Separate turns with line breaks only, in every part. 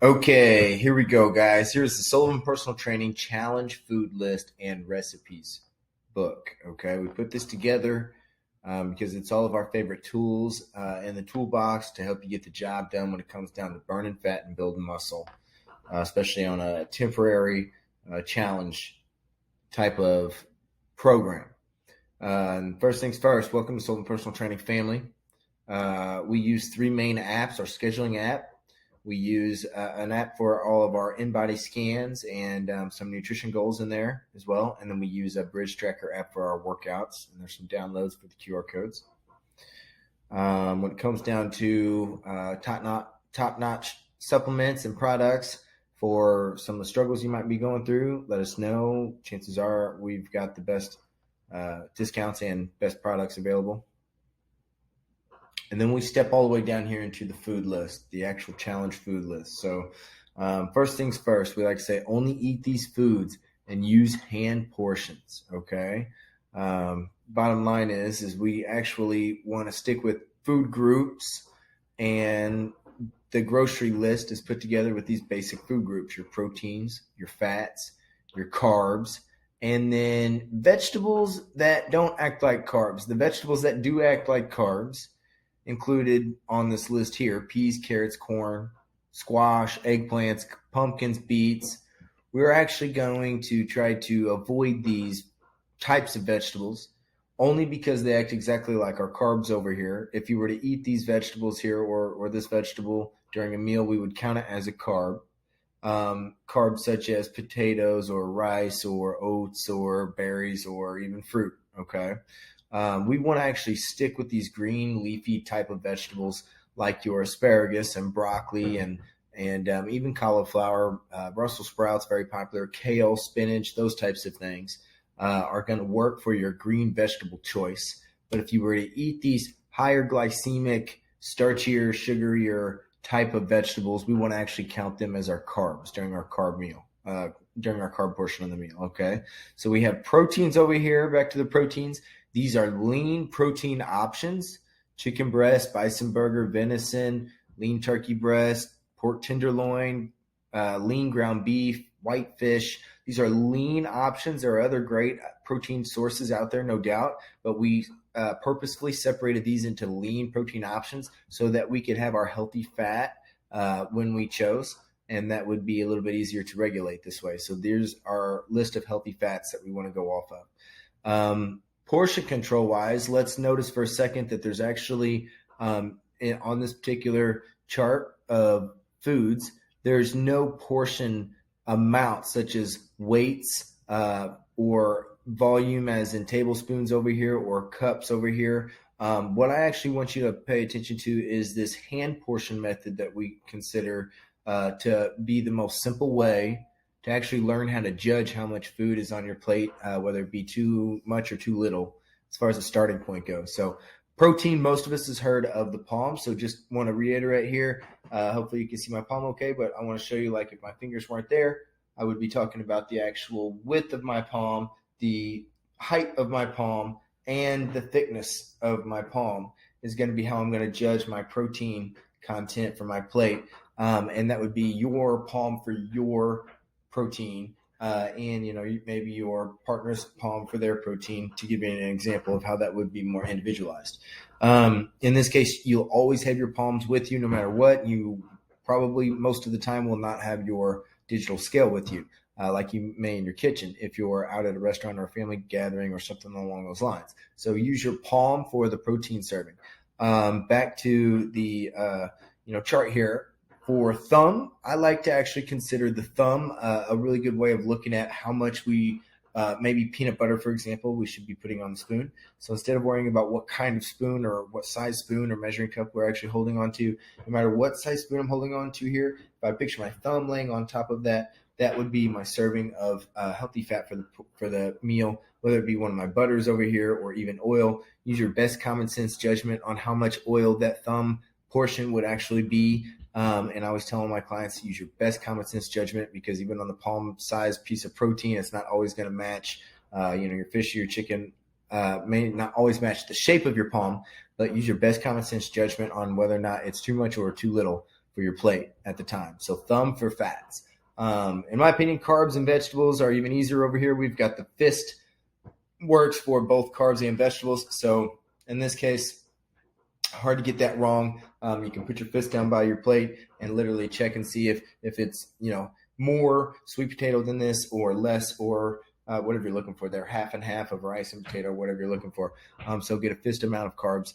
Okay, here we go, guys. Here's the Sullivan Personal Training Challenge Food List and Recipes book. Okay, we put this together because it's all of our favorite tools in the toolbox to help you get the job done when it comes down to burning fat and building muscle, especially on a temporary challenge type of program. First things first, welcome to Sullivan Personal Training family. We use three main apps: our scheduling app. We use an app for all of our in-body scans and some nutrition goals in there as well. And then we use a Bridge Tracker app for our workouts. And there's some downloads for the QR codes. When it comes down to top-notch supplements and products for some of the struggles you might be going through, let us know. Chances are we've got the best discounts and best products available. And then we step all the way down here into the food list, the actual challenge food list. So first things first, we like to say only eat these foods and use hand portions, okay? Bottom line is we actually want to stick with food groups, and the grocery list is put together with these basic food groups: your proteins, your fats, your carbs, and then vegetables that don't act like carbs. The vegetables that do act like carbs included on this list here: peas, carrots, corn, squash, eggplants, pumpkins, beets. We're actually going to try to avoid these types of vegetables only because they act exactly like our carbs over here. If you were to eat these vegetables here or this vegetable during a meal, we would count it as a carb. Carbs such as potatoes or rice or oats or berries or even fruit, okay? We want to actually stick with these green leafy type of vegetables like your asparagus and broccoli and even cauliflower, Brussels sprouts, very popular, kale, spinach, those types of things are going to work for your green vegetable choice. But if you were to eat these higher glycemic, starchier, sugarier type of vegetables, we want to actually count them as our carbs during our carb meal. During our carb portion of the meal, okay? So we have proteins over here. Back to the proteins. These are lean protein options: chicken breast, bison burger, venison, lean turkey breast, pork tenderloin, lean ground beef, white fish. These are lean options. There are other great protein sources out there, no doubt, but we purposefully separated these into lean protein options so that we could have our healthy fat when we chose, and that would be a little bit easier to regulate this way. So there's our list of healthy fats that we want to go off of. Portion control wise, let's notice for a second that there's actually on this particular chart of foods, there's no portion amount such as weights or volume as in tablespoons over here or cups over here. What I actually want you to pay attention to is this hand portion method that we consider to be the most simple way to actually learn how to judge how much food is on your plate, whether it be too much or too little, as far as the starting point goes. So protein, most of us has heard of the palm. So just want to reiterate here. Hopefully you can see my palm okay, but I want to show you, like, if my fingers weren't there, I would be talking about the actual width of my palm, the height of my palm, and the thickness of my palm is going to be how I'm going to judge my protein content for my plate. And that would be your palm for your protein, and maybe your partner's palm for their protein, to give you an example of how that would be more individualized. In this case, you'll always have your palms with you no matter what. You probably most of the time will not have your digital scale with you, like you may in your kitchen if you're out at a restaurant or a family gathering or something along those lines. So use your palm for the protein serving. Back to the chart here. For thumb, I like to actually consider the thumb a really good way of looking at how much we, maybe peanut butter, for example, we should be putting on the spoon. So instead of worrying about what kind of spoon or what size spoon or measuring cup we're actually holding on to, no matter what size spoon I'm holding on to here, if I picture my thumb laying on top of that, that would be my serving of healthy fat for the meal, whether it be one of my butters over here or even oil. Use your best common sense judgment on how much oil that thumb portion would actually be. And I always tell my clients to use your best common sense judgment, because even on the palm size piece of protein, it's not always going to match, your fish or your chicken may not always match the shape of your palm, but use your best common sense judgment on whether or not it's too much or too little for your plate at the time. So thumb for fats. In my opinion, carbs and vegetables are even easier over here. We've got the fist, works for both carbs and vegetables. So in this case, hard to get that wrong. You can put your fist down by your plate and literally check and see if it's, more sweet potato than this or less, or whatever you're looking for there, half and half of rice and potato, whatever you're looking for. So get a fist amount of carbs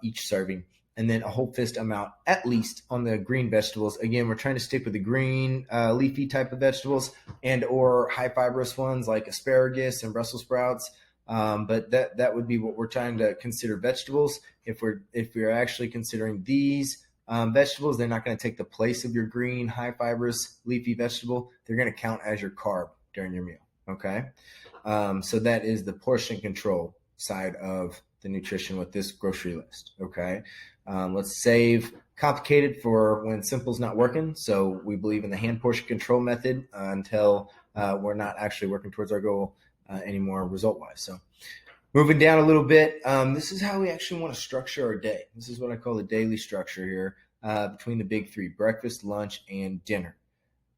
each serving, and then a whole fist amount at least on the green vegetables. Again, we're trying to stick with the green leafy type of vegetables and or high fibrous ones like asparagus and Brussels sprouts. But that would be what we're trying to consider vegetables. If we're actually considering these vegetables, they're not going to take the place of your green, high fibrous, leafy vegetable. They're going to count as your carb during your meal. Okay. So that is the portion control side of the nutrition with this grocery list. Okay. Let's save complicated for when simple's not working. So we believe in the hand portion control method until we're not actually working towards our goal anymore result wise. So moving down a little bit, this is how we actually want to structure our day. This is what I call the daily structure here between the big three: breakfast, lunch, and dinner.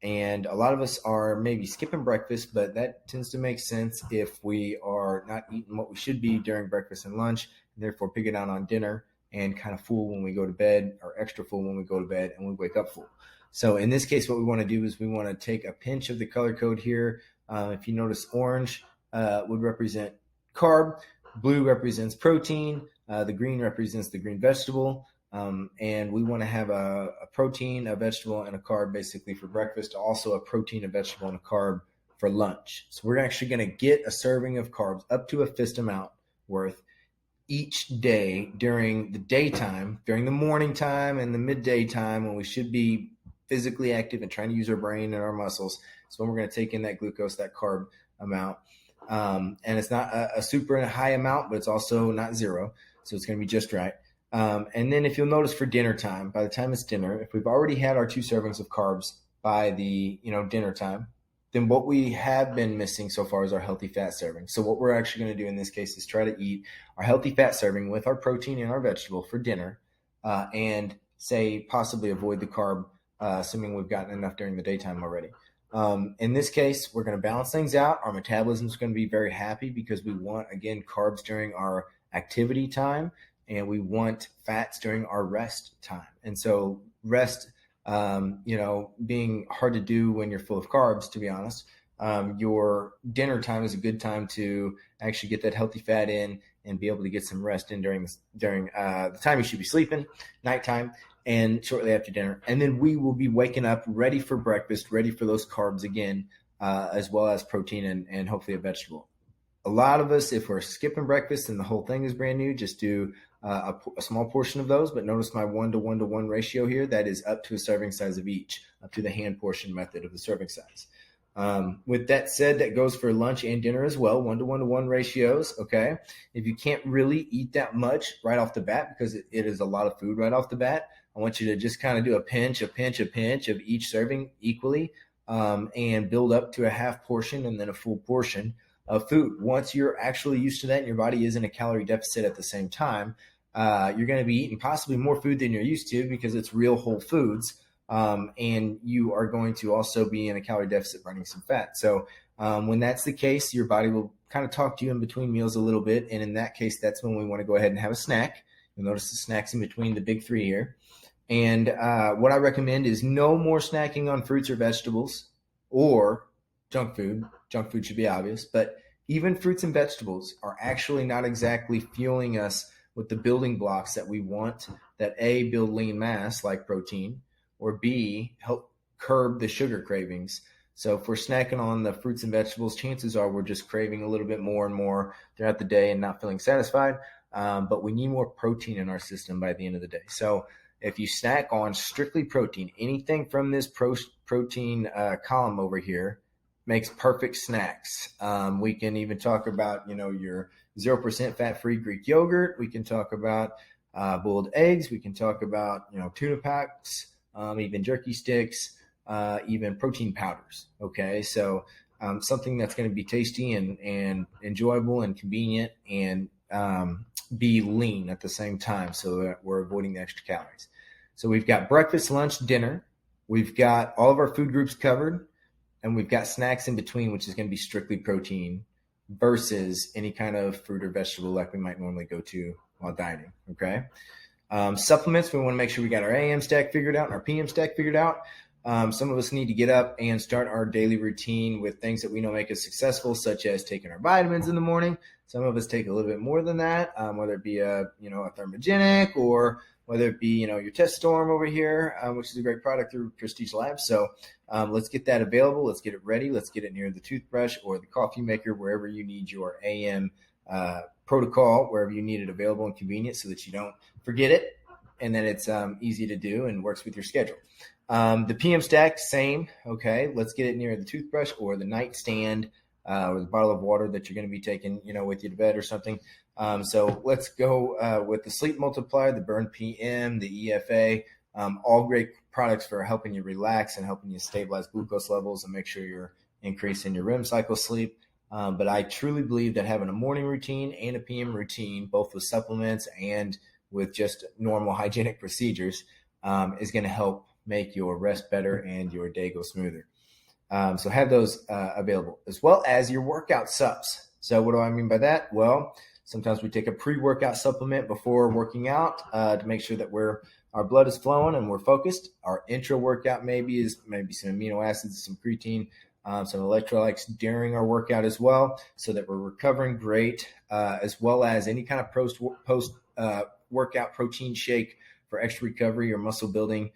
And a lot of us are maybe skipping breakfast, but that tends to make sense if we are not eating what we should be during breakfast and lunch, and therefore pick it out on dinner and kind of full when we go to bed, or extra full when we go to bed and we wake up full. So in this case, what we want to do is we want to take a pinch of the color code here. If you notice, orange would represent carb, blue represents protein, the green represents the green vegetable, and we want to have a protein, a vegetable, and a carb basically for breakfast, also a protein, a vegetable, and a carb for lunch. So we're actually going to get a serving of carbs up to a fist amount worth each day during the daytime, during the morning time and the midday time when we should be physically active and trying to use our brain and our muscles. So when we're going to take in that glucose, that carb amount. And it's not a super high amount, but it's also not zero. So it's going to be just right. And then if you'll notice for dinner time, by the time it's dinner, if we've already had our 2 servings of carbs by the dinner time, then what we have been missing so far is our healthy fat serving. So what we're actually going to do in this case is try to eat our healthy fat serving with our protein and our vegetable for dinner, and say possibly avoid the carb, assuming we've gotten enough during the daytime already. In this case, we're going to balance things out. Our metabolism is going to be very happy because we want, again, carbs during our activity time, and we want fats during our rest time. And so rest, being hard to do when you're full of carbs, to be honest, your dinner time is a good time to actually get that healthy fat in and be able to get some rest in during the time you should be sleeping, nighttime, and shortly after dinner. And then we will be waking up ready for breakfast, ready for those carbs again, as well as protein and hopefully a vegetable. A lot of us, if we're skipping breakfast and the whole thing is brand new, just do a small portion of those. But notice my 1-to-1-to-1 ratio here. That is up to a serving size of each, up to the hand portion method of the serving size. With that said, that goes for lunch and dinner as well, 1-to-1-to-1 ratios. Okay. If you can't really eat that much right off the bat, because it is a lot of food right off the bat, I want you to just kind of do a pinch of each serving equally, and build up to a half portion and then a full portion of food. Once you're actually used to that and your body is in a calorie deficit at the same time, you're going to be eating possibly more food than you're used to because it's real whole foods. And you are going to also be in a calorie deficit burning some fat. So when that's the case, your body will kind of talk to you in between meals a little bit. And in that case, that's when we want to go ahead and have a snack. You'll notice the snacks in between the big 3 here. And what I recommend is no more snacking on fruits or vegetables or junk food. Junk food should be obvious, but even fruits and vegetables are actually not exactly fueling us with the building blocks that we want that A, build lean mass like protein, or B, help curb the sugar cravings. So if we're snacking on the fruits and vegetables, chances are we're just craving a little bit more and more throughout the day and not feeling satisfied. But we need more protein in our system by the end of the day. So if you snack on strictly protein, anything from this protein column over here makes perfect snacks. We can even talk about, your 0% fat-free Greek yogurt. We can talk about boiled eggs. We can talk about, tuna packs, even jerky sticks, even protein powders. Okay, so something that's going to be tasty and enjoyable and convenient and be lean at the same time, so that we're avoiding the extra calories. So we've got breakfast, lunch, dinner. We've got all of our food groups covered, and we've got snacks in between, which is going to be strictly protein versus any kind of fruit or vegetable like we might normally go to while dieting. Okay. Supplements, we want to make sure we got our AM stack figured out and our PM stack figured out. Some of us need to get up and start our daily routine with things that we know make us successful, such as taking our vitamins in the morning. Some of us take a little bit more than that, whether it be a thermogenic, or whether it be, your Test Storm over here, which is a great product through Prestige Labs. So let's get that available. Let's get it ready. Let's get it near the toothbrush or the coffee maker, wherever you need your AM protocol, wherever you need it available and convenient, so that you don't forget it, and then it's easy to do and works with your schedule. The PM stack, same. Okay, let's get it near the toothbrush or the nightstand, or the bottle of water that you're going to be taking, with you to bed or something. So let's go with the sleep multiplier, the Burn PM, the EFA, all great products for helping you relax and helping you stabilize glucose levels and make sure you're increasing your REM cycle sleep. But I truly believe that having a morning routine and a PM routine, both with supplements and with just normal hygienic procedures, is going to help make your rest better and your day go smoother. So have those available, as well as your workout subs. So what do I mean by that? Well, sometimes we take a pre-workout supplement before working out to make sure that our blood is flowing and we're focused. Our intra-workout maybe some amino acids, some creatine, some electrolytes during our workout as well, so that we're recovering great, as well as any kind of post workout protein shake for extra recovery or muscle building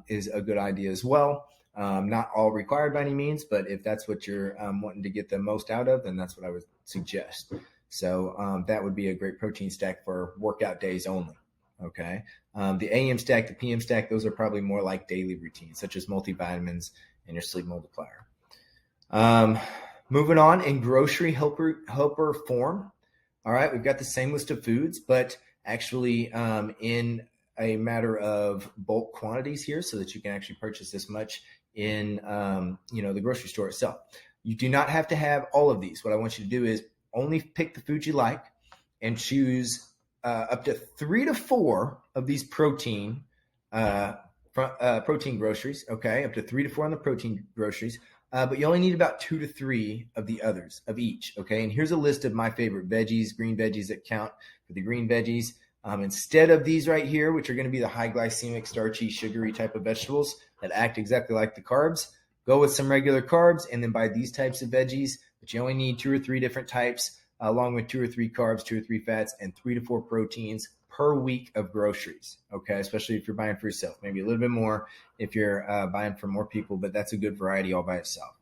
is a good idea as well. Not all required by any means, but if that's what you're wanting to get the most out of, then that's what I would suggest. So that would be a great protein stack for workout days only. Okay. The AM stack, the PM stack, those are probably more like daily routines, such as multivitamins and your sleep multiplier. Moving on, in grocery helper form. All right, we've got the same list of foods, but actually in a matter of bulk quantities here, so that you can actually purchase this much in the grocery store itself. You do not have to have all of these. What I want you to do is only pick the foods you like and choose up to 3 to 4 of these protein groceries. Okay, up to 3 to 4 on the protein groceries. But you only need about 2 to 3 of the others of each. Okay, and here's a list of my favorite veggies, green veggies that count for the green veggies. Instead of these right here, which are going to be the high glycemic, starchy, sugary type of vegetables that act exactly like the carbs, go with some regular carbs and then buy these types of veggies. But you only need 2 or 3 different types, along with 2 or 3 carbs, 2 or 3 fats, and 3 to 4 proteins per week of groceries. Okay, especially if you're buying for yourself. Maybe a little bit more if you're buying for more people, but that's a good variety all by itself.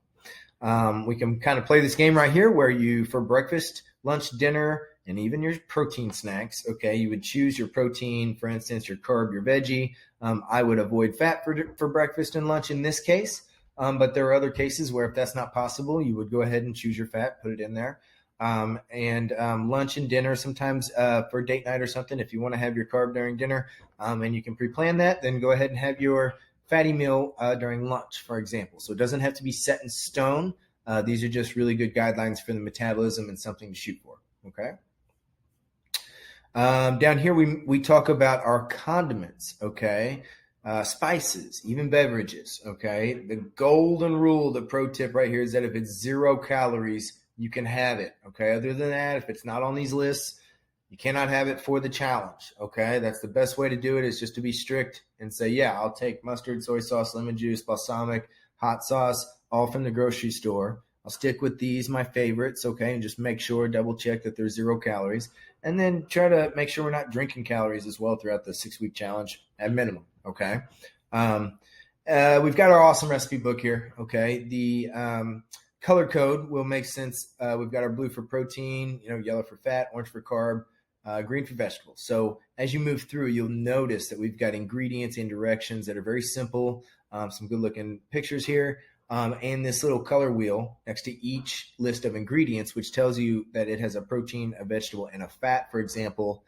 We can kind of play this game right here where you, for breakfast, lunch, dinner, and even your protein snacks, okay, you would choose your protein, for instance, your carb, your veggie. I would avoid fat for breakfast and lunch in this case, but there are other cases where if that's not possible, you would go ahead and choose your fat, put it in there. And lunch and dinner sometimes for date night or something, if you want to have your carb during dinner and you can pre-plan that, then go ahead and have your fatty meal during lunch, for example. So it doesn't have to be set in stone. These are just really good guidelines for the metabolism and something to shoot for, okay? Down here, we talk about our condiments, okay? Spices, even beverages, okay? The golden rule, the pro tip right here is that if it's 0 calories, you can have it, okay? Other than that, if it's not on these lists, you cannot have it for the challenge, okay? That's the best way to do it, is just to be strict and say, yeah, I'll take mustard, soy sauce, lemon juice, balsamic, hot sauce, all from the grocery store. I'll stick with these, my favorites, okay? And just make sure, double check that there's 0 calories. And then try to make sure we're not drinking calories as well throughout the 6-week challenge at minimum, okay? We've got our awesome recipe book here, okay? The color code will make sense. We've got our blue for protein, yellow for fat, orange for carb, green for vegetables. So as you move through, you'll notice that we've got ingredients and directions that are very simple, some good looking pictures here, and this little color wheel next to each list of ingredients, which tells you that it has a protein, a vegetable, and a fat, for example,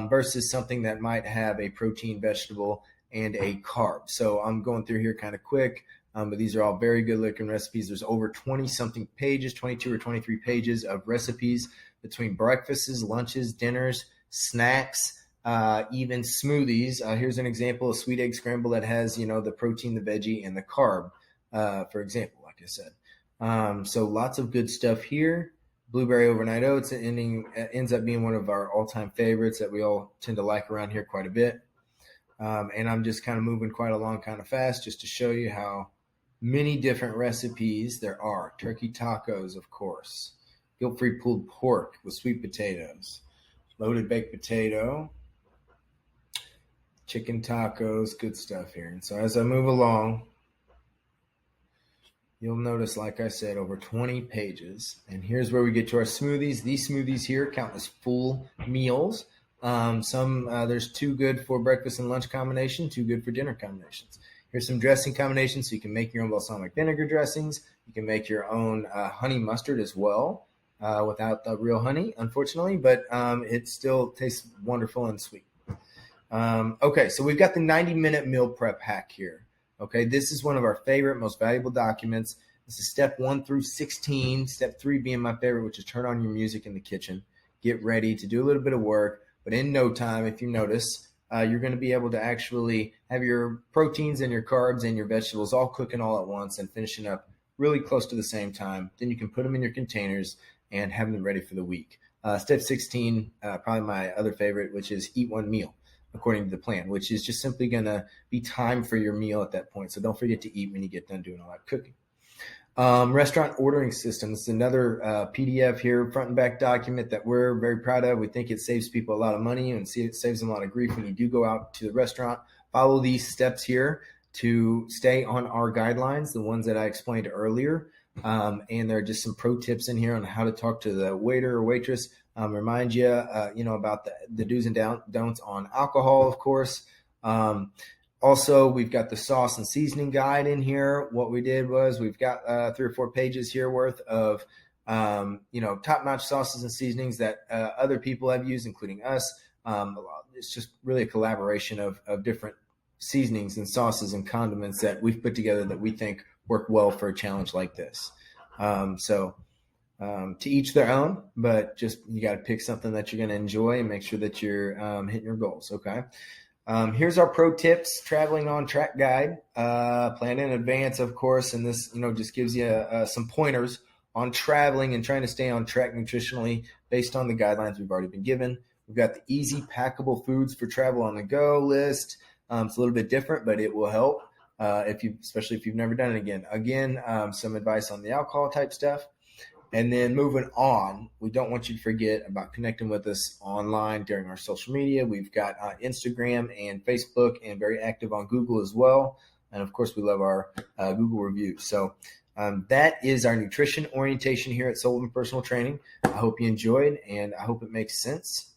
versus something that might have a protein, vegetable, and a carb. So I'm going through here kind of quick. But these are all very good looking recipes. There's over 20 something pages, 22 or 23 pages of recipes between breakfasts, lunches, dinners, snacks, even smoothies. Here's an example of sweet egg scramble that has, the protein, the veggie, and the carb, for example, like I said. So lots of good stuff here. Blueberry overnight oats ends up being one of our all-time favorites that we all tend to like around here quite a bit. And I'm just kind of moving quite along kind of fast just to show you how many different recipes there are. Turkey tacos, of course. Guilt-free pulled pork with sweet potatoes. Loaded baked potato. Chicken tacos, good stuff here. And so as I move along, you'll notice, like I said, over 20 pages. And here's where we get to our smoothies. These smoothies here count as full meals. There's 2 good for breakfast and lunch combination, 2 good for dinner combinations. Here's some dressing combinations, so you can make your own balsamic vinegar dressings. You can make your own honey mustard as well, without the real honey, unfortunately, but it still tastes wonderful and sweet. Okay, so we've got the 90-minute meal prep hack here. Okay, this is one of our favorite, most valuable documents. This is step 1 through 16, step 3 being my favorite, which is turn on your music in the kitchen. Get ready to do a little bit of work, but in no time, if you notice, you're going to be able to actually have your proteins and your carbs and your vegetables all cooking all at once and finishing up really close to the same time. Then you can put them in your containers and have them ready for the week. Step 16, probably my other favorite, which is eat one meal according to the plan, which is just simply going to be time for your meal at that point. So don't forget to eat when you get done doing all that cooking. Restaurant ordering system. This is another PDF here, front and back document that we're very proud of. We think it saves people a lot of money and it saves them a lot of grief when you do go out to the restaurant. Follow these steps here to stay on our guidelines, the ones that I explained earlier. And there are just some pro tips in here on how to talk to the waiter or waitress. Remind you, about the do's and don'ts on alcohol, of course. Also, we've got the sauce and seasoning guide in here. What we did was we've got 3 or 4 pages here worth of, top-notch sauces and seasonings that other people have used, including us. It's just really a collaboration of different seasonings and sauces and condiments that we've put together that we think work well for a challenge like this. To each their own, but just you got to pick something that you're going to enjoy and make sure that you're hitting your goals. Okay. Here's our pro tips, traveling on track guide. Plan in advance, of course, and this just gives you some pointers on traveling and trying to stay on track nutritionally based on the guidelines we've already been given. We've got the easy packable foods for travel on the go list. It's a little bit different, but it will help especially if you've never done it again. Some advice on the alcohol type stuff. And then moving on, we don't want you to forget about connecting with us online during our social media. We've got Instagram and Facebook and very active on Google as well. And of course, we love our Google reviews. So that is our nutrition orientation here at Sullivan Personal Training. I hope you enjoyed and I hope it makes sense.